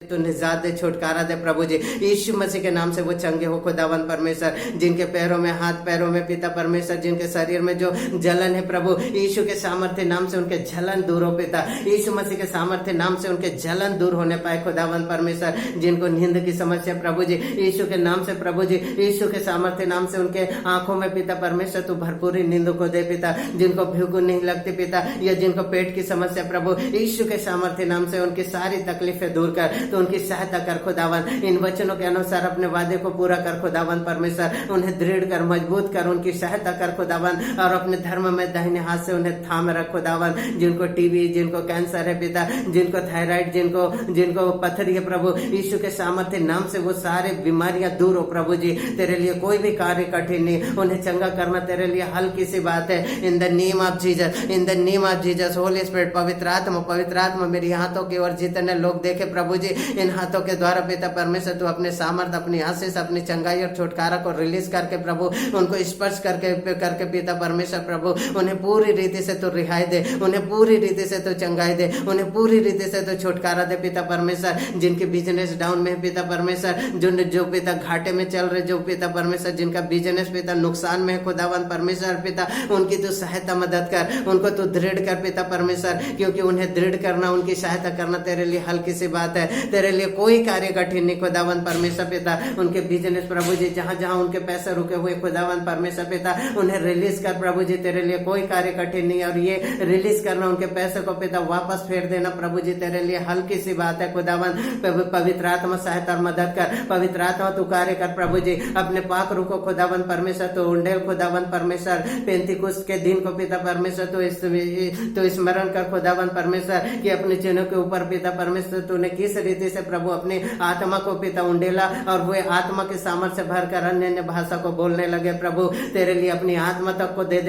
तो निजात दे, छुटकारा दे प्रभु जी। यीशु मसीह के नाम से वो चंगे हो खुदावन परमेश्वर, जिनके पैरों में, हाथ पैरों में पिता परमेश्वर, जिनके शरीर में जो जलन है प्रभु, यीशु के सामर्थ्य नाम से उनके जलन दूर हो पिता। यीशु मसीह के सामर्थ्य नाम से उनके जलन दूर होने पाए खुदावन परमेश्वर। जिनको नींद की समस्या प्रभु जी, यीशु के नाम से प्रभु जी, यीशु के सामर्थ्य नाम से उनके आंखों में पिता परमेश्वर तू भरपूरी नींद को दे पिता। जिनको भूख नहीं लगती पिता, या जिनको पेट की समस्या प्रभु, यीशु के सामर्थ्य नाम से उनकी सारी तकलीफें दूर कर, तो उनकी सहायता कर खुदावन। इन वचनों के अनुसार अपने वादे को पूरा कर खुदावन परमेश्वर। उन्हें दृढ़ कर, मजबूत कर, उनकी सहायता कर खुदावन, और अपने धर्म में दाहिने हाथ से उन्हें थाम रख खुदावन। जिनको टीबी, जिनको कैंसर है पिता, जिनको थायराइड, जिनको पत्थरी है प्रभु, यीशु के सामर्थ्य नाम से वो सारे बीमारियां दूर हो प्रभु जी। तेरे लिए कोई भी कार्य कठिन नहीं, उन्हें चंगा करना तेरे लिए हल्की सी बात है। इन the name of Jesus, in the name of Jesus, Holi spirit, पवित्र आत्मा मेरी हाथों की ओर जितने लोग देखे प्रभु जी, इन हाथों के द्वारा पिता परमेश्वर तू अपने सामर्थ, अपनी आशीष, अपनी चंगाई और छुटकारा को रिलीज करके प्रभु उनको स्पर्श करके पिता परमेश्वर प्रभु उन्हें पूरी रीति से तो रिहाई दे, उन्हें पूरी रीति से तो चंगाई दे, उन्हें पूरी रीति से तो छुटकारा दे पिता परमेश्वर। जिनके बिजनेस डाउन में पिता परमेश्वर, जो पिता घाटे में चल रहे, जो पिता परमेश्वर जिनका बिजनेस पिता नुकसान में है खुदावन परमेश्वर पिता, उनकी तू सहायता मदद कर, उनको तू दृढ़ कर पिता परमेश्वर, क्योंकि उन्हें दृढ़ करना, उनकी सहायता करना तेरे लिए हल्की सी बात है। तेरे लिए कोई कार्य कठिन नहीं खुदावन परमेश्वर पिता। उनके बिजनेस प्रभु जी, जहां जहां उनके पैसे रुके हुए खुदावन परमेश्वर पिता, उन्हें रिलीज कर प्रभु जी। तेरे लिए कोई कार्य कठिन नहीं, और ये रिलीज करना, उनके पैसे को पिता वापस फेर देना प्रभु जी तेरे लिए हल्की सी बात है खुदावन। पवित्र आत्मा सहायता और मदद कर, पवित्र आत्मा तू कार्य कर प्रभु जी। अपने पाक रुको खुदावन परमेश्वर, तो उंडेल खुदावन परमेश्वर, पेंतीकुस्त के दिन को पिता परमेश्वर तो स्मरण कर खुदावन परमेश्वर कि अपने चिन्हों के ऊपर पिता परमेश्वर तूने किस रीति से प्रभु अपनी आत्मा को पिता उंडेला, और वो आत्मा के सामर्थ्य भर कर अन्य भाषा को बोलने लगे प्रभु। तेरे लिए अपनी आत्मा तक को दे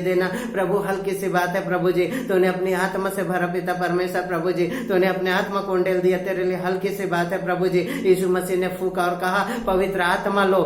देना प्रभु हल्की सी बात है प्रभु जी। तूने अपनी आत्मा से भरा पिता परमेश्वर प्रभु जी, तूने अपने आत्मा को उंडेल दिया, तेरे लिए हल्की सी बात है प्रभु जी। यीशु मसीह ने फूका और कहा पवित्र आत्मा लो,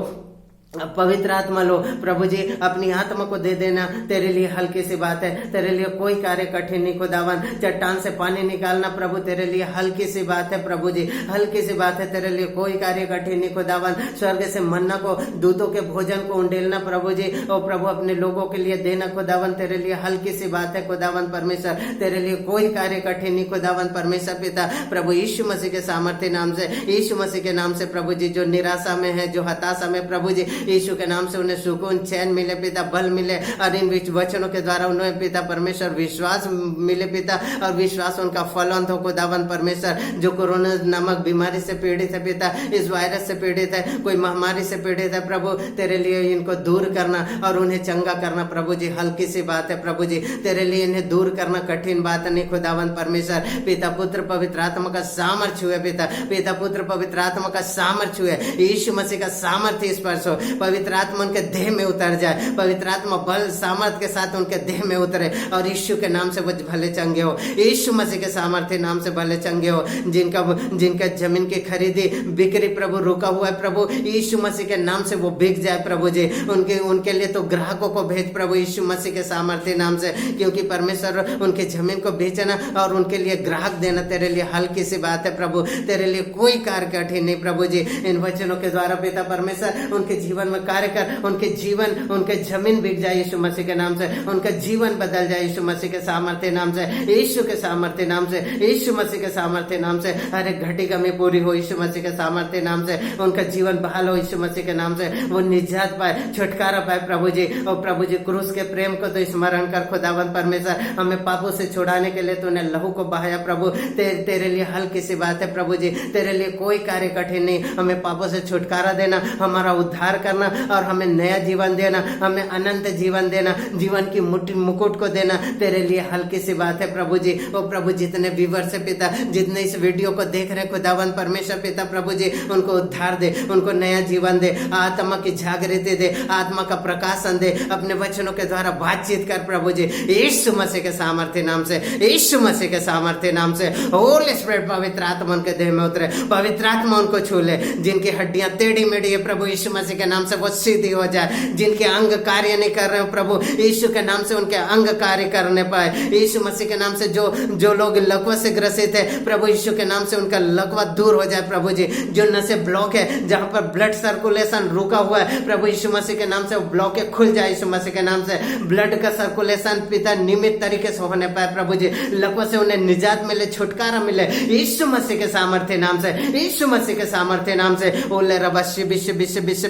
पवित्र आत्मा लो प्रभु जी, अपनी आत्मा को दे देना, तेरे लिए हल्की सी बात है। तेरे लिए कोई कार्य कठिन नहीं खुदावन। चट्टान से पानी निकालना प्रभु तेरे लिए हल्की सी बात है प्रभु जी, हल्की सी बात है। तेरे लिए कोई कार्य कठिन नहीं खुदावन। स्वर्ग से मन्ना को, दूतों के भोजन को उंडेलना प्रभु जी, और प्रभु अपने लोगों के लिए देना खुदावन, तेरे लिए हल्की सी बात है खुदावन परमेश्वर। तेरे लिए कोई कार्य कठिन नहीं खुदावन परमेश्वर पिता। प्रभु यीशु मसीह के सामर्थ्य नाम से, यीशु मसीह के नाम से प्रभु जी, जो निराशा में है, जो हताशा में प्रभु जी, यीशु के नाम से उन्हें सुकून, चैन मिले पिता, बल मिले, और इन वचनों के द्वारा उन्हें पिता परमेश्वर विश्वास मिले पिता, और विश्वास उनका फलवंत हो खुदावन परमेश्वर। जो कोरोना नामक बीमारी से पीड़ित है पिता, इस वायरस से पीड़ित है, कोई महामारी से पीड़ित है प्रभु, तेरे लिए इनको दूर करना और उन्हें चंगा करना प्रभु जी हल्की सी बात है प्रभु जी। तेरे लिए इन्हें दूर करना कठिन बात नहीं खुदावन परमेश्वर। पिता पुत्र पवित्र आत्मा का सामर्थ्य हुए पिता, पिता पुत्र पवित्र आत्मा का सामर्थ्य हुए, यीशु मसीह का सामर्थ्य स्पर्श हो, पवित्र आत्मा उनके देह में उतर जाए, पवित्र आत्मा बल सामर्थ के साथ उनके देह में उतरे, और यीशु के नाम से वो भले चंगे हो, यीशु मसीह के सामर्थ्य नाम से भले चंगे हो। जिनका जमीन की खरीदी बिक्री प्रभु रुका हुआ है प्रभु, यीशु मसीह के नाम से वो बिक जाए प्रभु जी। उनके लिए तो ग्राहकों को भेज प्रभु यीशु मसीह के सामर्थ्य नाम से, क्योंकि परमेश्वर उनके जमीन को बेचना और उनके लिए ग्राहक देना तेरे लिए हल्की सी बात है प्रभु। तेरे लिए कोई कार्य कठिन नहीं प्रभु जी। इन वचनों के द्वारा पिता परमेश्वर उनके जीवन में कार्य कर, उनके जमीन बिक जाए यीशु मसीह के नाम से, उनका जीवन बदल जाए यीशु मसीह के सामर्थ्य नाम से, यीशु के सामर्थ्य नाम से, यीशु मसीह के सामर्थ्य नाम से। हर एक घटी कमी पूरी हो यीशु मसीह के सामर्थ्य नाम से, उनका जीवन बहाल हो यीशु मसीह के नाम से, वो निजात पाए, छुटकारा पाए प्रभु जी। और प्रभु जी क्रूस के प्रेम को तो स्मरण कर खुदावन परमेश्वर, हमें पापों से छुड़ाने के लिए तूने लहू को बहाया प्रभु, तेरे लिए हल्की सी बात है प्रभु जी। तेरे लिए कोई कार्य कठिन नहीं, हमें पापों से छुटकारा देना, हमारा उद्धार करना, और हमें नया जीवन देना, हमें अनंत जीवन देना, जीवन की मुकुट को देना, तेरे लिए हल्की सी बात है प्रभु जी। और प्रभु जितने व्यूअर्स है पिता, जितने इस वीडियो को देख रहे खुदावन परमेश्वर पिता प्रभु जी, उनको उद्धार दे, उनको नया जीवन दे, आत्मा की जागृति दे, आत्मा का प्रकाशन दे, अपने वचनों के द्वारा बातचीत कर प्रभु जी, यीशु मसीह के सामर्थ्य नाम से, यीशु मसीह के सामर्थ्य नाम से। होली स्पिरिट पवित्र आत्मा उनके देह में उतरे, पवित्र आत्मा उनको छू ले, जिनकी हड्डियां टेढ़ी मेढ़ी है प्रभु यीशु मसीह के नाम से वो सीधी हो जाए। जिनके अंग कार्य नहीं कर रहे हो प्रभु यीशु के नाम से उनके अंग कार्य करने पाए। यीशु मसीह के नाम से जो लोग लकवा से ग्रसित है प्रभु यीशु के नाम से उनका लकवा दूर हो जाए प्रभु जी। जो नसें ब्लॉक है, जहां पर ब्लड सर्कुलेशन रुका हुआ है प्रभु यीशु मसीह के नाम से वो ब्लॉक खुल जाए। यीशु मसीह के नाम से ब्लड का सर्कुलेशन पिता नियमित तरीके से होने पाए प्रभु जी। लकवा से उन्हें निजात मिले, छुटकारा मिले यीशु मसीह के सामर्थ्य नाम से, यीशु मसीह के सामर्थ्य नाम से। ओले रबश बिश बिश बिश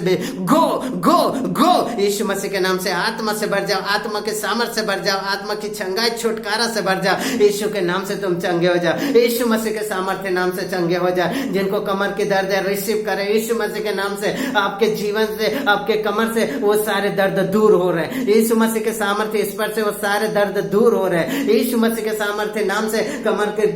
गो गो गो यीशु मसीह के नाम से आत्मा से भर जाओ, आत्मा के सामर्थ्य से भर जाओ, आत्मा की चंगाई छुटकारा से भर जाओ। यीशु के नाम से तुम चंगे हो जाओ, यीशु मसीह के सामर्थ्य नाम से चंगे हो जाए। जिनको कमर की दर्द है रिसीव करें यीशु मसीह के नाम से। आपके जीवन से, आपके कमर से वो सारे दर्द दूर हो रहे हैं यीशु मसीह के सामर्थ्य स्पर्श से वो सारे दर्द दूर हो रहे हैं यीशु मसीह के सामर्थ्य नाम से।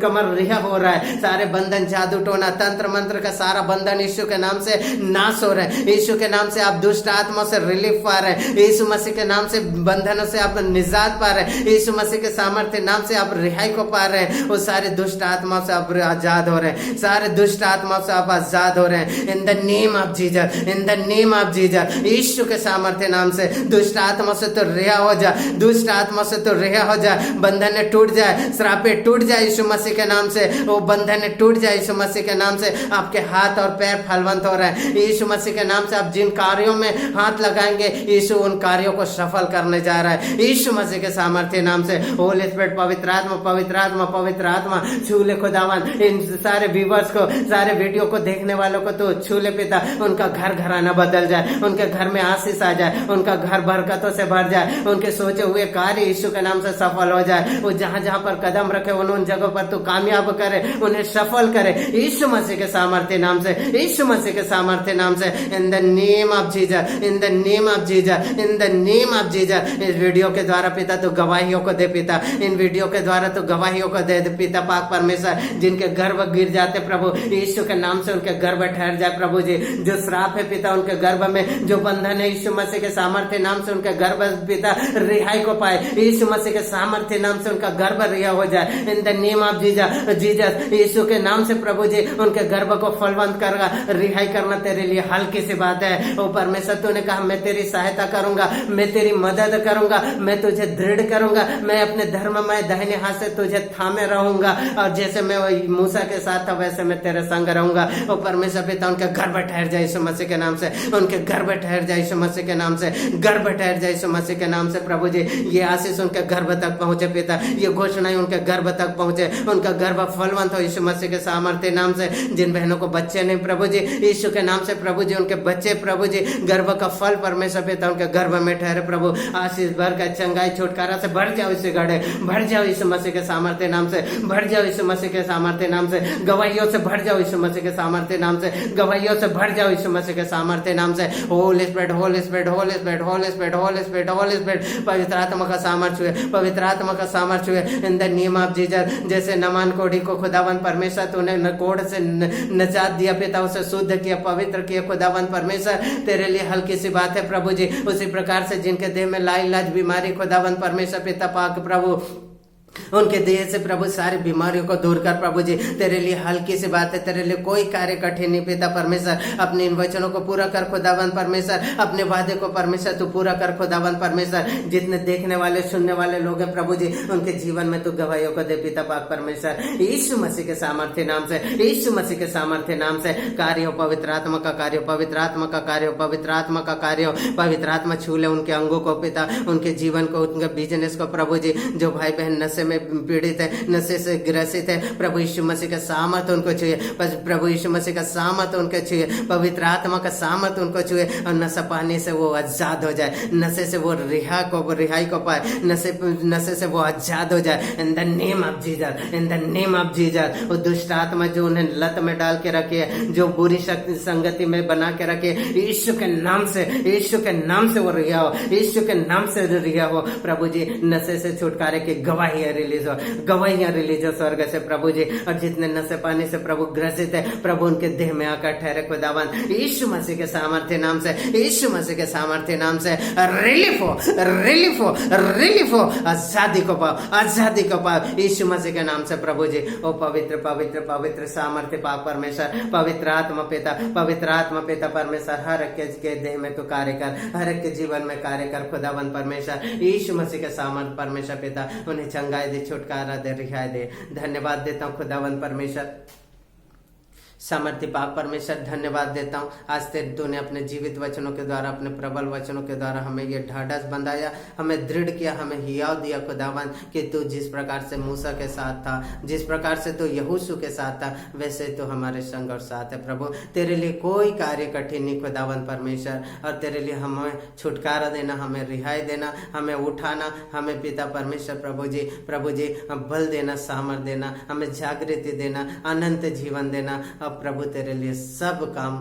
कमर रिहा हो रहा है, सारे बंधन, जादू टोना, तंत्र मंत्र का सारा बंधन यीशु के नाम से नाश हो रहे हैं यीशु के नाम से। आप दुष्ट आत्मा से रिलीफ पा रहे हैं यीशु मसीह के नाम से। बंधनों से आप निजात पा रहे हैं यीशु मसीह के सामर्थ्य नाम से। आप रिहाई को पा रहे हैं, वो सारे दुष्ट आत्मा से आप आजाद हो रहे हैं, सारे दुष्ट आत्मा से आप आजाद हो रहे हैं in the name of Jesus, in the name of Jesus. यीशु के सामर्थ्य नाम से दुष्ट आत्मा से तो रिहा हो जा, दुष्ट आत्मा से तो रिहा हो जा। बंधन टूट जाए, श्रापे टूट जाए यीशु मसीह के नाम से। वो बंधन टूट जाए यीशु मसीह के नाम से। आपके हाथ और पैर फलवंत हो रहे हैं यीशु मसीह के नाम से। आप जिन कार्यों में हाथ लगाएंगे यीशु उन कार्यों को सफल करने जा रहा है यीशु मसीह के सामर्थ्य नाम से। होली स्पिरिट, पवित्र आत्मा, पवित्र आत्मा, पवित्र आत्मा छू ले खुदावन। इन सारे व्यूअर्स को, सारे वीडियो को देखने वालों को तो छू ले पिता। उनका घर घराना बदल जाए, उनके घर में आशीष आ जाए, उनका घर बरकतों से भर जाए, उनके सोचे हुए कार्य यीशु के नाम से सफल हो जाए। वो जहां जहां पर कदम रखे उन जगहों पर तो कामयाब करे, उन्हें सफल करे यीशु मसीह के सामर्थ्य नाम से, यीशु मसीह के सामर्थ्य नाम से। इन the name of Jesus, in the name of Jesus, in the name of Jesus. इस वीडियो के द्वारा पिता तो गवाहियों को दे पिता, इन वीडियो के द्वारा तो गवाहियों को दे पिता पाक परमेश्वर। जिनके गर्भ गिर जाते प्रभु यीशु के नाम से उनके गर्भ ठहर जाए प्रभु जी। जो श्राप है पिता उनके गर्भ में, जो बंधन है यीशु मसीह के सामर्थ्य नाम से उनके गर्भ पिता रिहाई को पाए यीशु मसीह के सामर्थ्य नाम से। उनका गर्भ रिहा हो जाए in the name of Jesus, Jesus यीशु के नाम से प्रभु जी। उनके गर्भ को फलवंत करेगा, रिहाई करना तेरे लिए हल्की सी बात है। ओ परमेश्वर तूने कहा मैं तेरी सहायता करूंगा, मैं तेरी मदद करूंगा, मैं तुझे दृढ़ करूंगा, मैं अपने धर्म में दाहिने हाथ से तुझे थामे रहूंगा। और जैसे मैं मूसा के साथ था वैसे मैं तेरे संग रहूंगा। ओ परमेश्वर पिता उनके गर्भ ठहर जाए यीशु मसीह के नाम से, उनके गर्भ ठहर जाए यीशु मसीह के नाम से, गर्भ ठहर जाए यीशु मसीह के नाम से प्रभु जी। ये आशीष उनके गर्भ तक पहुंचे पिता, ये घोषणाएं उनके गर्भ तक पहुंचे, उनका गर्भ फलवंत हो यीशु मसीह के सामर्थ्य नाम से। जिन बहनों को बच्चे नहीं प्रभु जी यीशु के नाम से प्रभु जी उनके बच्चे प्रभु जी गर्भ का फल परमेश्वर पिता उनके गर्भ में ठहरे प्रभु। आशीष भर का चंगाई छुटकारा से भर जाओ इसे गढ़े, भर जाओ यीशु मसीह के सामर्थ्य नाम से, भर जाओ यीशु मसीह के सामर्थ्य नाम से। गवाहियों से भर जाओ यीशु मसीह के सामर्थ्य नाम से, गवाहियों से भर जाओ यीशु मसीह के सामर्थ्य नाम से। Holi spirit, Holi spirit, Holi spirit, Holi spirit, Holi spirit, Holi spirit. पवित्र आत्मा का सामर्थ्य हुए, पवित्र आत्मा का सामर्थ्य हुए इन द नेम ऑफ जीसस। जैसे नमान कोढ़ी को खुदावन परमेश्वर तूने कोढ़ से नजात दिया पिता, उसे शुद्ध किया, पवित्र किया खुदावन परमेश्वर। तेरे लिए हल्की सी बात है प्रभु जी। उसी प्रकार से जिनके देह में लाइलाज बीमारी खुदावन परमेश्वर पिता पाक प्रभु उनके देह से प्रभु सारी बीमारियों को दूर कर प्रभु जी। तेरे लिए हल्की सी बात है, तेरे लिए कोई कार्य कठिन नहीं पिता परमेश्वर। अपने इन वचनों को पूरा कर खुदावन परमेश्वर, अपने वादे को परमेश्वर तू पूरा कर खुदावन परमेश्वर। जितने देखने वाले सुनने वाले लोग हैं प्रभु जी उनके जीवन में तू गवाहियों को दे पिता पाक परमेश्वर यीशु मसीह के सामर्थ्य नाम से, यीशु मसीह के सामर्थ्य नाम से। कार्य हो पवित्र आत्मा का कार्य, पवित्र आत्मा का कार्य, पवित्र आत्मा का कार्य। पवित्र आत्मा छू ले उनके अंगों को पिता, उनके जीवन को, उनके बिजनेस को प्रभु जी। जो भाई बहन नशे में पीड़ित है, नशे से ग्रसित है प्रभु यीशु मसीह का सामर्थ उनको छुए, प्रभु यीशु मसीह का सामर्थ उनको छुए, पवित्र आत्मा का सामर्थ उनको छुए और नशा पाने से वो आजाद हो जाए, नशे से वो रिहाई को पाए, नशे से वो आजाद हो जाए in the name of Jesus, in the name of Jesus. वो दुष्ट आत्मा जो उन्हें लत में डाल के रखी है, जो बुरी शक्ति संगति में बना के रखे, यीशु के नाम से, यीशु के नाम से वो रिहा हो, यीशु के नाम से रिहा हो प्रभु जी। नशे से छुटकारे की गवाही है गवाहियां रिलीज हो, गवाहियां रिलीज हो स्वर्ग से प्रभु जी। और जितने नशे पानी से प्रभु ग्रसित है प्रभु उनके देह में आकर ठहरे खुदावन, यीशु मसीह के सामर्थ्य नाम से, यीशु मसीह के सामर्थ्य नाम से रिलीफ हो, रिलीफ हो, रिलीफ हो, आजादी को पाओ, आजादी को पाओ यीशु मसीह के नाम से प्रभु जी। ओ पवित्र पवित्र पवित्र सामर्थ्य पाक परमेश्वर, पवित्र आत्मा पिता, पवित्र आत्मा पिता परमेश्वर, हर एक के देह में तो कार्य कर, हर एक के जीवन में कार्य कर खुदावन परमेश्वर, यीशु मसीह के सामर्थ्य परमेश्वर पिता, उन्हें चंगाई दे, छुटकारा दे, रिहाई दे। धन्यवाद देता हूँ खुदावन परमेश्वर, सामर्थ्य पाक परमेश्वर, धन्यवाद देता हूँ। आज तेरे तूने अपने जीवित वचनों के द्वारा, अपने प्रबल वचनों के द्वारा हमें ये ढाढ़स बंधाया, हमें दृढ़ किया, हमें हियाव दिया खुदावन, कि तू जिस प्रकार से मूसा के साथ था, जिस प्रकार से तू यहोशू के साथ था, वैसे तो हमारे संग और साथ है प्रभु। तेरे लिए कोई कार्य कठिन नहीं खुदावन परमेश्वर, और तेरे लिए हमें छुटकारा देना, हमें रिहाई देना, हमें उठाना, हमें पिता परमेश्वर प्रभु जी बल देना, सामर्थ देना, हमें जागृति देना, अनंत जीवन देना। अब प्रभु तेरे लिए सब काम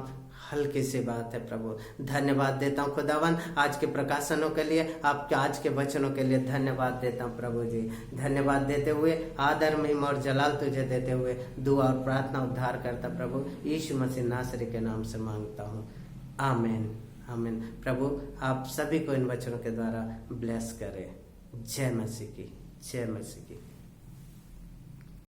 हल्की सी बात है प्रभु। धन्यवाद देता हूँ खुदावन आज के प्रकाशनों के लिए, आपके आज के वचनों के लिए धन्यवाद देता हूँ प्रभु जी। धन्यवाद देते हुए, आदर महिमा और जलाल तुझे देते हुए, दुआ और प्रार्थना उद्धार करता प्रभु यीशु मसीह नासरी के नाम से मांगता हूँ, आमीन आमीन। प्रभु आप सभी को इन वचनों के द्वारा ब्लेस करे। जय मसीह की, जय मसीह की।